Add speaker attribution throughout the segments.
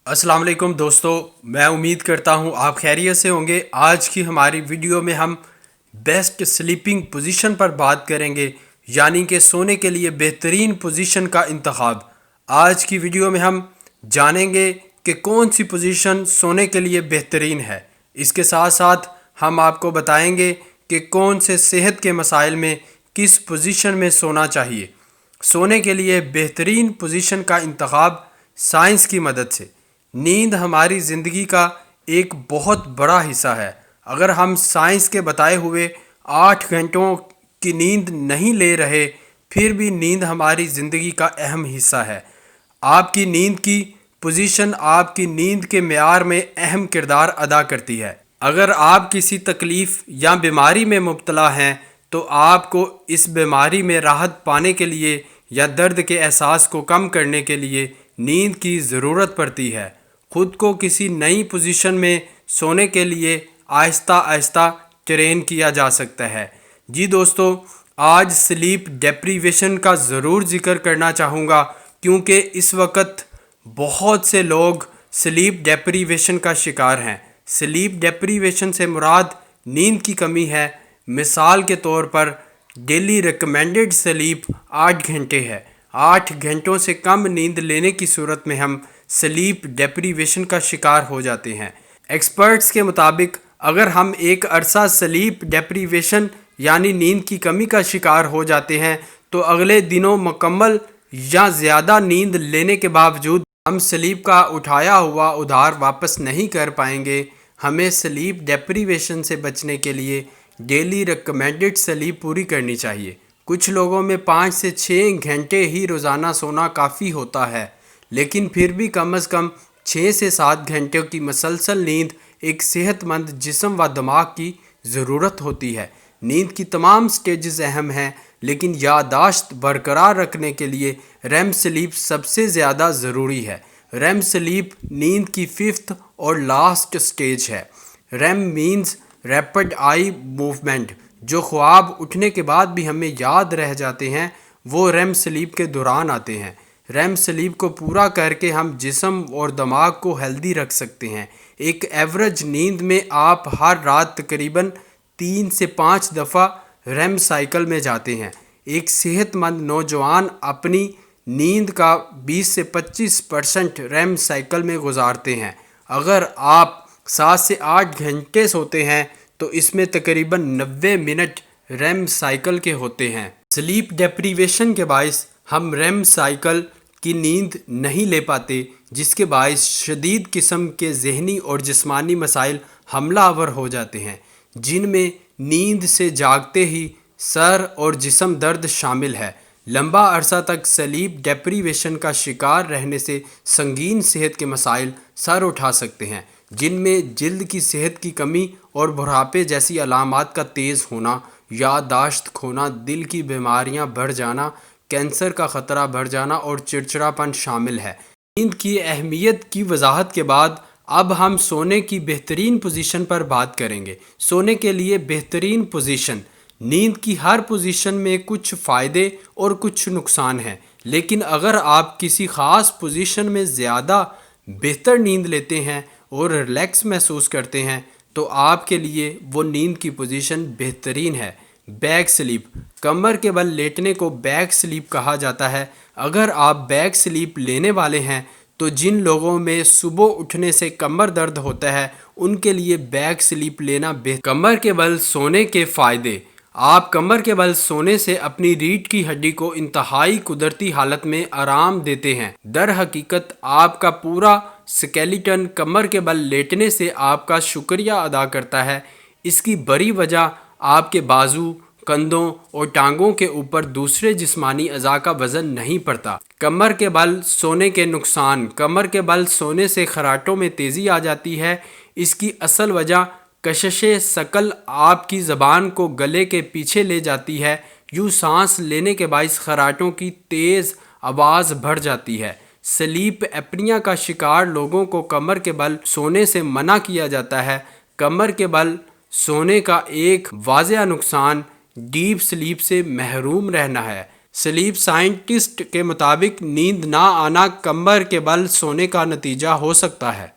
Speaker 1: अस्सलाम वालेकुम दोस्तों, मैं उम्मीद करता हूँ आप खैरियत से होंगे। आज की हमारी वीडियो में हम बेस्ट स्लीपिंग पोजीशन पर बात करेंगे, यानी कि सोने के लिए बेहतरीन पोजीशन का इंतखाब। आज की वीडियो में हम जानेंगे कि कौन सी पोजीशन सोने के लिए बेहतरीन है। इसके साथ साथ हम आपको बताएंगे कि कौन से सेहत के मसाइल में किस पोजीशन में सोना चाहिए। सोने के लिए बेहतरीन पोजीशन का इंतखाब साइंस की मदद से। नींद हमारी ज़िंदगी का एक बहुत बड़ा हिस्सा है। अगर हम साइंस के बताए हुए 8 घंटों की नींद नहीं ले रहे, फिर भी नींद हमारी ज़िंदगी का अहम हिस्सा है। आपकी नींद की पोजीशन आपकी नींद के मेयार में अहम किरदार अदा करती है। अगर आप किसी तकलीफ़ या बीमारी में मुब्तला हैं तो आपको इस बीमारी में राहत पाने के लिए या दर्द के एहसास को कम करने के लिए नींद की ज़रूरत पड़ती है। खुद को किसी नई पोजीशन में सोने के लिए आहिस्ता आहिस्ता ट्रेन किया जा सकता है। जी दोस्तों, आज स्लीप डेप्रीवेशन का ज़रूर ज़िक्र करना चाहूँगा, क्योंकि इस वक्त बहुत से लोग स्लीप डेप्रीवेशन का शिकार हैं। स्लीप डेप्रीवेशन से मुराद नींद की कमी है। मिसाल के तौर पर डेली रिकमेंडेड स्लीप 8 घंटे है। 8 घंटों से कम नींद लेने की सूरत में हम स्लीप डेप्रीवेशन का शिकार हो जाते हैं। एक्सपर्ट्स के मुताबिक अगर हम एक अरसा स्लीप डेप्रीवेशन यानी नींद की कमी का शिकार हो जाते हैं तो अगले दिनों मुकम्मल या ज़्यादा नींद लेने के बावजूद हम स्लीप का उठाया हुआ उधार वापस नहीं कर पाएंगे। हमें स्लीप डेप्रीवेशन से बचने के लिए डेली रिकमेंडेड स्लीप पूरी करनी चाहिए। कुछ लोगों में 5 से 6 घंटे ही रोज़ाना सोना काफ़ी होता है, लेकिन फिर भी कम से कम 6 से 7 घंटे की मसलसल नींद एक सेहतमंद जिस्म व दिमाग की ज़रूरत होती है। नींद की तमाम स्टेजेस अहम हैं, लेकिन याददाश्त बरकरार रखने के लिए रेम स्लीप सबसे ज़्यादा ज़रूरी है। रेम स्लीप नींद की 5th और लास्ट स्टेज है। REM means rapid eye movement, जो ख्वाब उठने के बाद भी हमें याद रह जाते हैं, वो रेम स्लीप के दौरान आते हैं। रेम स्लीप को पूरा करके हम जिस्म और दिमाग को हेल्दी रख सकते हैं। एक एवरेज नींद में आप हर रात तकरीबन 3 से 5 दफ़ा रेम साइकिल में जाते हैं। एक सेहतमंद नौजवान अपनी नींद का 20 से 25% रेम साइकिल में गुजारते हैं। अगर आप 7 से 8 घंटे सोते हैं तो इसमें तकरीबन 90 मिनट रेम साइकिल के होते हैं। स्लीप डेप्रीवेशन के बायस हम रेम साइकिल की नींद नहीं ले पाते, जिसके बायस शदीद किस्म के ज़हनी और जिस्मानी मसाइल हमलावर हो जाते हैं, जिनमें नींद से जागते ही सर और जिस्म दर्द शामिल है। लंबा अरसा तक स्लीप डेप्रीवेशन का शिकार रहने से संगीन सेहत के मसाइल सर उठा सकते हैं, जिनमें जिल्द की सेहत की कमी और बुढ़ापे जैसी अलामात का तेज़ होना, याददाश्त खोना, दिल की बीमारियां बढ़ जाना, कैंसर का ख़तरा बढ़ जाना और चिड़चिड़ापन शामिल है। नींद की अहमियत की वजाहत के बाद अब हम सोने की बेहतरीन पोजीशन पर बात करेंगे। सोने के लिए बेहतरीन पोजीशन। नींद की हर पोजीशन में कुछ फ़ायदे और कुछ नुकसान हैं, लेकिन अगर आप किसी ख़ास पोजीशन में ज़्यादा बेहतर नींद लेते हैं और रिलैक्स महसूस करते हैं तो आपके लिए वो नींद की पोजीशन बेहतरीन है। Back sleep. कमर के बल लेटने को बैक स्लीप कहा जाता है। अगर आप बैक स्लीप लेने वाले हैं तो जिन लोगों में सुबह उठने से कमर दर्द होता है उनके लिए बैक स्लीप लेना बेहतर। कमर के बल सोने के फ़ायदे। आप कमर के बल सोने से अपनी रीढ़ की हड्डी को इंतहाई कुदरती हालत में आराम देते हैं। दर हकीकत आपका पूरा स्केलेटन कमर के बल लेटने से आपका शुक्रिया अदा करता है। इसकी बड़ी वजह आपके बाजू, कंधों और टांगों के ऊपर दूसरे जिस्मानी अज़ा का वज़न नहीं पड़ता। कमर के बल सोने के नुकसान। कमर के बल सोने से खराटों में तेज़ी आ जाती है। इसकी असल वजह कशिश शकल आपकी ज़बान को गले के पीछे ले जाती है। यूँ सांस लेने के बायस खराटों की तेज़ आवाज़ बढ़ जाती है। स्लीप एपनिया का शिकार लोगों को कमर के बल सोने से मना किया जाता है। कमर के बल सोने का एक वाज़ेह नुकसान डीप स्लीप से महरूम रहना है। سلیپ سائنٹسٹ کے مطابق نیند نہ آنا کمر کے بل سونے کا نتیجہ ہو سکتا ہے۔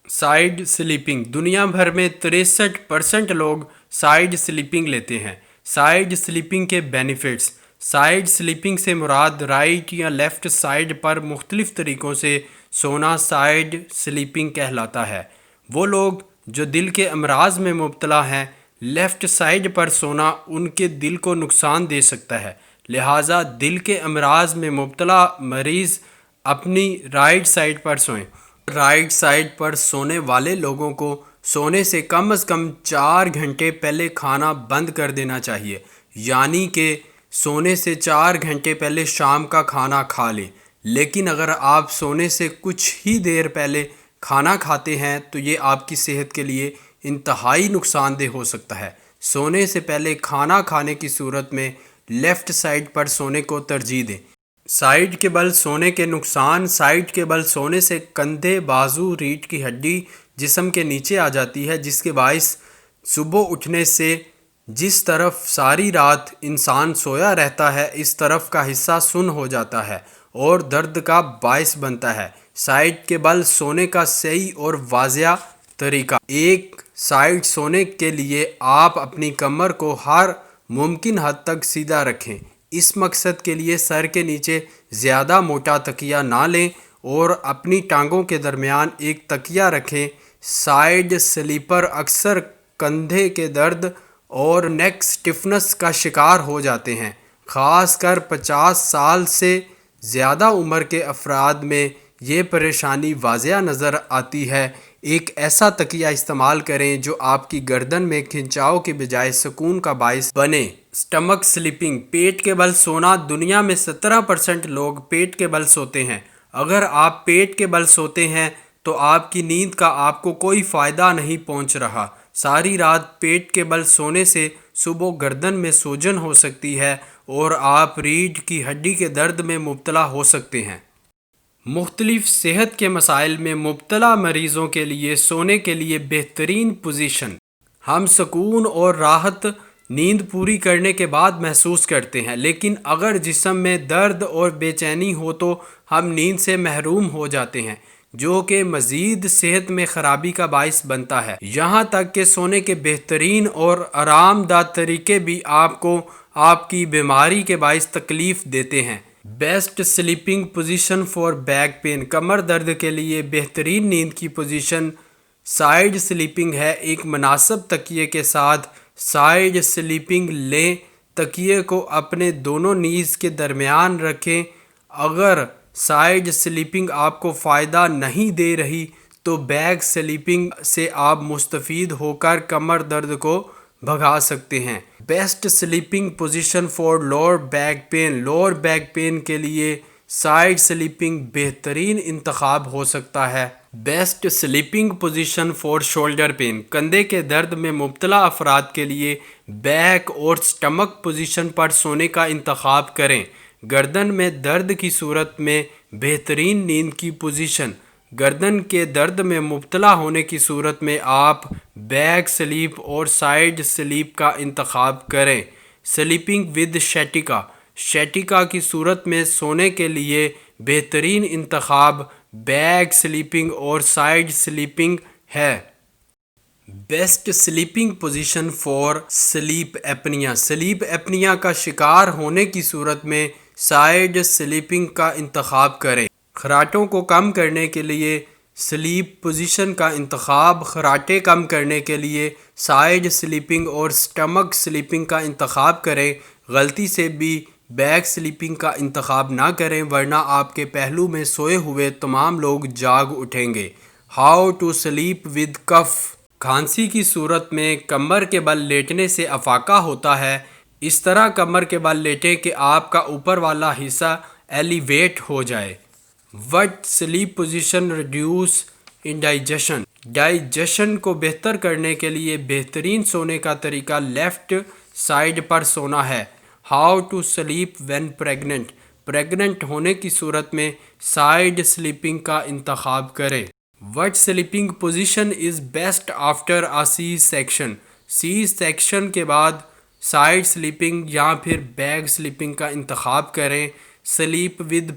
Speaker 1: سائیڈ سلیپنگ، دنیا بھر میں 63% لوگ سائیڈ سلیپنگ لیتے ہیں۔ سائیڈ سلیپنگ کے بینیفٹس: سائیڈ سلیپنگ سے مراد رائٹ یا لیفٹ سائیڈ پر مختلف طریقوں سے سونا سائیڈ سلیپنگ کہلاتا ہے۔ وہ لوگ جو دل کے امراض میں مبتلا ہیں، لیفٹ سائیڈ پر سونا ان کے دل کو نقصان دے سکتا ہے، لہٰذا دل کے امراض میں مبتلا مریض اپنی رائٹ سائیڈ پر سوئیں۔ رائٹ سائیڈ پر سونے والے لوگوں کو سونے سے کم از کم 4 گھنٹے پہلے کھانا بند کر دینا چاہیے، یعنی کہ سونے سے 4 گھنٹے پہلے شام کا کھانا کھا لیں۔ لیکن اگر آپ سونے سے کچھ ہی دیر پہلے کھانا کھاتے ہیں تو یہ آپ کی صحت کے لیے انتہائی نقصان دہ ہو سکتا ہے۔ سونے سے پہلے کھانا کھانے کی صورت میں لیفٹ سائیڈ پر سونے کو ترجیح دیں۔ سائیڈ کے بل سونے کے نقصان: سائیڈ کے بل سونے سے کندھے، بازو، ریڑھ کی ہڈی جسم کے نیچے آ جاتی ہے، جس کے باعث صبح اٹھنے سے جس طرف ساری رات انسان سویا رہتا ہے اس طرف کا حصہ سن ہو جاتا ہے اور درد کا باعث بنتا ہے۔ سائیڈ کے بل سونے کا صحیح اور واضح طریقہ: ایک سائیڈ سونے کے لیے آپ اپنی کمر کو ہر ممکن حد تک سیدھا رکھیں۔ اس مقصد کے لیے سر کے نیچے زیادہ موٹا تکیہ نہ لیں اور اپنی ٹانگوں کے درمیان ایک تکیہ رکھیں۔ سائیڈ سلیپر اکثر کندھے کے درد اور نیک سٹفنس کا شکار ہو جاتے ہیں، خاص کر 50 سال سے زیادہ عمر کے افراد میں یہ پریشانی واضح نظر آتی ہے۔ ایک ایسا تکیہ استعمال کریں جو آپ کی گردن میں کھنچاؤ کے بجائے سکون کا باعث بنے۔ سٹمک سلیپنگ، پیٹ کے بل سونا: دنیا میں 17% لوگ پیٹ کے بل سوتے ہیں۔ اگر آپ پیٹ کے بل سوتے ہیں تو آپ کی نیند کا آپ کو کوئی فائدہ نہیں پہنچ رہا۔ ساری رات پیٹ کے بل سونے سے صبح گردن میں سوجن ہو سکتی ہے اور آپ ریڑھ کی ہڈی کے درد میں مبتلا ہو سکتے ہیں۔ مختلف صحت کے مسائل میں مبتلا مریضوں کے لیے سونے کے لیے بہترین پوزیشن: ہم سکون اور راحت نیند پوری کرنے کے بعد محسوس کرتے ہیں، لیکن اگر جسم میں درد اور بے چینی ہو تو ہم نیند سے محروم ہو جاتے ہیں، جو کہ مزید صحت میں خرابی کا باعث بنتا ہے۔ یہاں تک کہ سونے کے بہترین اور آرام دہ طریقے بھی آپ کو آپ کی بیماری کے باعث تکلیف دیتے ہیں۔ Best sleeping position for back pain: کمر درد کے لیے بہترین نیند کی پوزیشن سائیڈ سلیپنگ ہے۔ ایک مناسب تکیے کے ساتھ سائیڈ سلیپنگ لیں۔ تکیے کو اپنے دونوں نیز کے درمیان رکھیں۔ اگر سائیڈ سلیپنگ آپ کو فائدہ نہیں دے رہی تو بیک سلیپنگ سے آپ مستفید ہو کر کمر درد کو بھگا سکتے ہیں۔ Best sleeping position for lower back pain: lower back pain کے لیے سائیڈ سلیپنگ بہترین انتخاب ہو سکتا ہے۔ Best sleeping position for shoulder pain: کندھے کے درد میں مبتلا افراد کے لیے بیک اور سٹمک پوزیشن پر سونے کا انتخاب کریں۔ گردن میں درد کی صورت میں بہترین نیند کی پوزیشن: گردن کے درد میں مبتلا ہونے کی صورت میں آپ بیک سلیپ اور سائیڈ سلیپ کا انتخاب کریں۔ سلیپنگ ود شیٹیکا: شیٹیکا کی صورت میں سونے کے لیے بہترین انتخاب بیک سلیپنگ اور سائیڈ سلیپنگ ہے۔ Best sleeping position for sleep apnoea: sleep apnoea کا شکار ہونے کی صورت میں سائیڈ سلیپنگ کا انتخاب کریں۔ خراٹوں کو کم کرنے کے لیے سلیپ پوزیشن کا انتخاب: خراٹے کم کرنے کے لیے سائیڈ سلیپنگ اور سٹمک سلیپنگ کا انتخاب کریں۔ غلطی سے بھی بیک سلیپنگ کا انتخاب نہ کریں ورنہ آپ کے پہلو میں سوئے ہوئے تمام لوگ جاگ اٹھیں گے۔ ہاؤ ٹو سلیپ ود کف: کھانسی کی صورت میں کمر کے بل لیٹنے سے افاقہ ہوتا ہے۔ اس طرح کمر کے بل لیٹیں کہ آپ کا اوپر والا حصہ ایلیویٹ ہو جائے۔ What slip position reduce indigestion: digestion کو بہتر کرنے کے لیے بہترین سونے کا طریقہ لیفٹ سائیڈ پر سونا ہے۔ How to sleep when pregnant: pregnant ہونے کی صورت میں سائیڈ سلیپنگ کا انتخاب کریں۔ What sleeping position is best after a C section: C section کے بعد سائڈ سلیپنگ یا پھر بیک سلیپنگ کا انتخاب کریں۔ سلیپ ود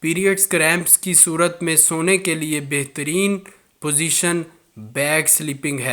Speaker 1: پیریڈز کریمپس کی صورت میں سونے کے لیے بہترین پوزیشن بیک سلیپنگ ہے۔